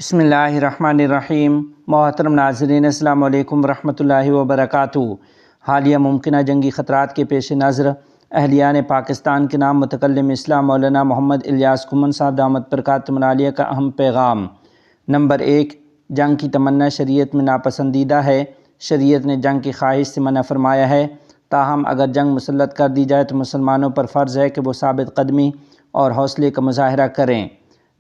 بسم اللہ الرحمن الرحیم۔ محترم ناظرین، السلام علیکم ورحمۃ اللہ وبرکاتہ۔ حالیہ ممکنہ جنگی خطرات کے پیش نظر اہلیان پاکستان کے نام متکلم اسلام مولانا محمد الیاس کھمن صاحب دامت برکاتہم العالیہ کا اہم پیغام۔ نمبر 1، جنگ کی تمنا شریعت میں ناپسندیدہ ہے۔ شریعت نے جنگ کی خواہش سے منع فرمایا ہے، تاہم اگر جنگ مسلط کر دی جائے تو مسلمانوں پر فرض ہے کہ وہ ثابت قدمی اور حوصلے کا مظاہرہ کریں۔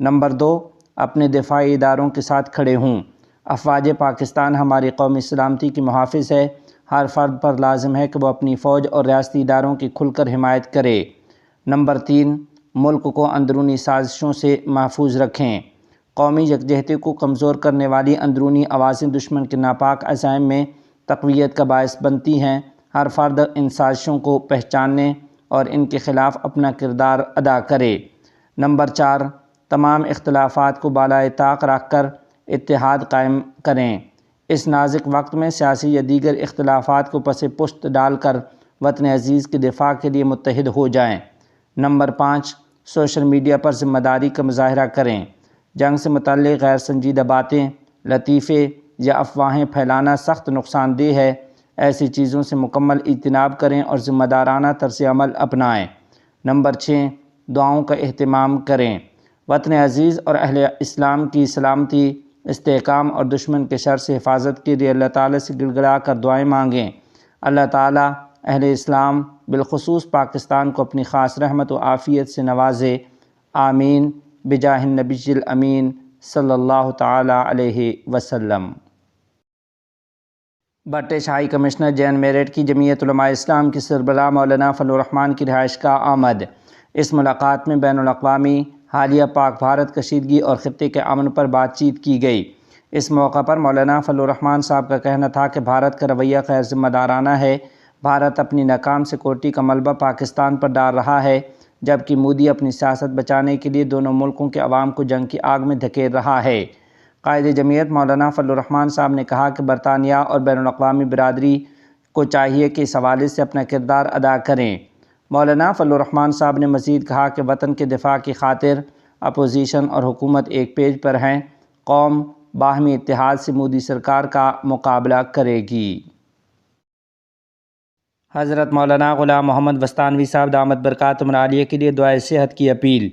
نمبر 2، اپنے دفاعی اداروں کے ساتھ کھڑے ہوں۔ افواج پاکستان ہماری قومی سلامتی کی محافظ ہے۔ ہر فرد پر لازم ہے کہ وہ اپنی فوج اور ریاستی اداروں کی کھل کر حمایت کرے۔ نمبر 3، ملک کو اندرونی سازشوں سے محفوظ رکھیں۔ قومی یکجہتی کو کمزور کرنے والی اندرونی آوازیں دشمن کے ناپاک عزائم میں تقویت کا باعث بنتی ہیں۔ ہر فرد ان سازشوں کو پہچاننے اور ان کے خلاف اپنا کردار ادا کرے۔ نمبر 4، تمام اختلافات کو بالائے طاق رکھ کر اتحاد قائم کریں۔ اس نازک وقت میں سیاسی یا دیگر اختلافات کو پس پشت ڈال کر وطن عزیز کے دفاع کے لیے متحد ہو جائیں۔ نمبر 5، سوشل میڈیا پر ذمہ داری کا مظاہرہ کریں۔ جنگ سے متعلق غیر سنجیدہ باتیں، لطیفے یا افواہیں پھیلانا سخت نقصان دہ ہے۔ ایسی چیزوں سے مکمل اجتناب کریں اور ذمہ دارانہ طرز عمل اپنائیں۔ نمبر 6، دعاؤں کا اہتمام کریں۔ وطن عزیز اور اہل اسلام کی سلامتی، استحکام اور دشمن کے شر سے حفاظت کے لیے اللہ تعالیٰ سے گڑ گڑا کر دعائیں مانگیں۔ اللہ تعالیٰ اہل اسلام بالخصوص پاکستان کو اپنی خاص رحمت و عافیت سے نوازے۔ آمین بجاہ النبی الامین صلی اللہ تعالیٰ علیہ وسلم۔ بھٹے شاہی کمشنر جین میرٹھ کی جمعیت علماء اسلام کے سربراہ مولانا فضل الرحمان کی رہائش گاہ آمد۔ اس ملاقات میں بین الاقوامی حالیہ پاک بھارت کشیدگی اور خطے کے امن پر بات چیت کی گئی۔ اس موقع پر مولانا فضل الرحمان صاحب کا کہنا تھا کہ بھارت کا رویہ غیر ذمہ دارانہ ہے۔ بھارت اپنی ناکام سیکورٹی کا ملبہ پاکستان پر ڈال رہا ہے، جبکہ مودی اپنی سیاست بچانے کے لیے دونوں ملکوں کے عوام کو جنگ کی آگ میں دھکیل رہا ہے۔ قائد جمعیت مولانا فضل الرحمان صاحب نے کہا کہ برطانیہ اور بین الاقوامی برادری کو چاہیے کہ اس حوالے سے اپنا کردار ادا کریں۔ مولانا فضل الرحمان صاحب نے مزید کہا کہ وطن کے دفاع کی خاطر اپوزیشن اور حکومت ایک پیج پر ہیں۔ قوم باہمی اتحاد سے مودی سرکار کا مقابلہ کرے گی۔ حضرت مولانا غلام محمد وستانوی صاحب دامت برکاتہم العالیہ کے لیے دعائے صحت کی اپیل۔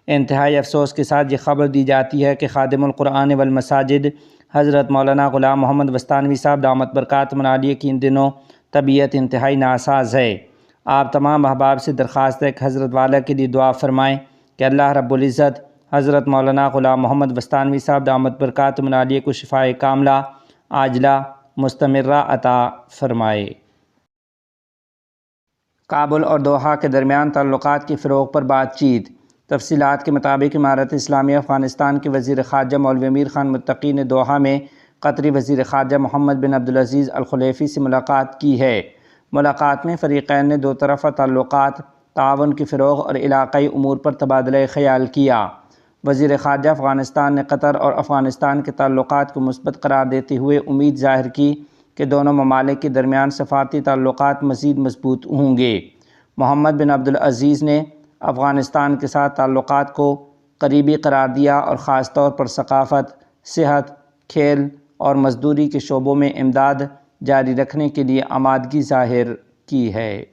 انتہائی افسوس کے ساتھ یہ خبر دی جاتی ہے کہ خادم القرآن والمساجد حضرت مولانا غلام محمد وستانوی صاحب دامت برکاتہم العالیہ کی ان دنوں طبیعت انتہائی ناساز ہے۔ آپ تمام احباب سے درخواست ہے کہ حضرت والا کے لیے دعا فرمائیں کہ اللہ رب العزت حضرت مولانا غلام محمد وستانوی صاحب دامت برکاتہم العالیہ کو شفائے کاملہ عاجلہ مستمرہ عطا فرمائے۔ کابل اور دوحہ کے درمیان تعلقات کے فروغ پر بات چیت۔ تفصیلات کے مطابق امارت اسلامیہ افغانستان کے وزیر خارجہ مولوی امیر خان متقی نے دوحہ میں قطری وزیر خارجہ محمد بن عبدالعزیز الخلیفی سے ملاقات کی ہے۔ ملاقات میں فریقین نے دو طرفہ تعلقات، تعاون کے فروغ اور علاقائی امور پر تبادلہ خیال کیا۔ وزیر خارجہ افغانستان نے قطر اور افغانستان کے تعلقات کو مثبت قرار دیتے ہوئے امید ظاہر کی کہ دونوں ممالک کے درمیان سفارتی تعلقات مزید مضبوط ہوں گے۔ محمد بن عبدالعزیز نے افغانستان کے ساتھ تعلقات کو قریبی قرار دیا اور خاص طور پر ثقافت، صحت، کھیل اور مزدوری کے شعبوں میں امداد جاری رکھنے کے لیے آمادگی ظاہر کی ہے۔